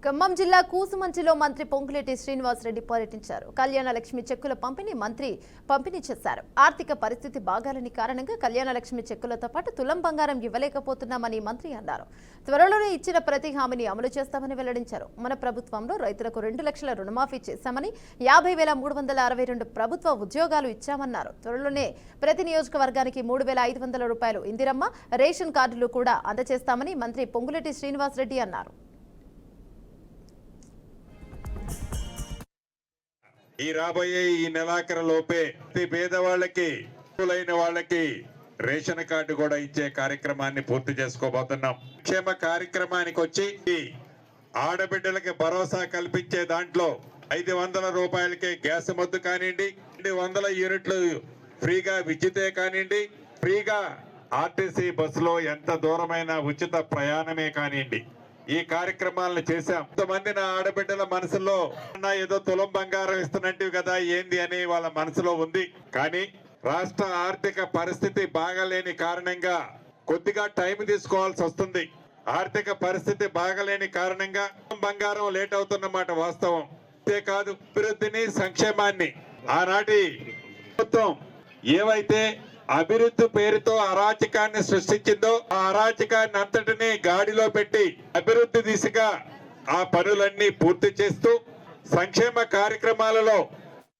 ఖమ్మం జిల్లా కూసుమంచిలో మంత్రి పొంగులేటి శ్రీనివాసరెడ్డి పర్యటించారు. కళ్యాణ లక్ష్మి చెక్కుల పంపిణీ చేశారు. ఆర్థిక పరిస్థితి బాగాలేని కారణంగా కళ్యాణ లక్ష్మి చెక్కులతో పాటు తులం బంగారం ఇవ్వలేకపోతున్నామని మంత్రి అన్నారు. త్వరలోనే ఇచ్చిన ప్రతి హామీని అమలు చేస్తామని వెల్లడించారు. మన ప్రభుత్వంలో రైతులకు 2 లక్షల రుణమాఫీ చేశామని, 50,362 ప్రభుత్వ ఉద్యోగాలు ఇచ్చామన్నారు. త్వరలోనే ప్రతి నియోజకవర్గానికి 3,500 రూపాయలు ఇందిరమ్మ రేషన్ కార్డులు కూడా అందజేస్తామని మంత్రి పొంగులేటి శ్రీనివాసరెడ్డి అన్నారు. ఈ రాబోయే ఈ నెలాఖరు లోపే పేదవాళ్ళకి వాళ్ళకి రేషన్ కార్డు కూడా ఇచ్చే కార్యక్రమాన్ని పూర్తి చేసుకోబోతున్నాం. క్షేమ కార్యక్రమానికి వచ్చి ఆడబిడ్డలకి భరోసా కల్పించే దాంట్లో 500 రూపాయలకే గ్యాస్ మొద్దు కానివ్వండి, 200 యూనిట్లు ఫ్రీగా విద్యుతే కానివ్వండి, ఫ్రీగా ఆర్టీసీ బస్సులో ఎంత దూరమైన ఉచిత ప్రయాణమే కానివ్వండి, ఈ కార్యక్రమాలను చేశాం. కొంతమంది నా ఆడబిడ్డల మనసులో ఏదో తులం బంగారం ఇస్తున్నట్టు కదా ఏంది అని వాళ్ళ మనసులో ఉంది. కానీ రాష్ట్ర ఆర్థిక పరిస్థితి బాగాలేని కారణంగా కొద్దిగా టైం తీసుకోవాల్సి వస్తుంది. ఆర్థిక పరిస్థితి బాగాలేని కారణంగా బంగారం లేట్ అవుతున్నమాట వాస్తవం. అంతేకాదు అభివృద్ధిని సంక్షేమాన్ని ఆనాటి ప్రభుత్వం ఏవైతే అభివృద్ధి పేరుతో అరాచకాన్ని సృష్టించిందో ఆ అరాచకాన్ని అంతటినీ గాడిలో పెట్టి అభివృద్ధి దిశగా ఆ పనులన్నీ పూర్తి చేస్తూ సంక్షేమ కార్యక్రమాలలో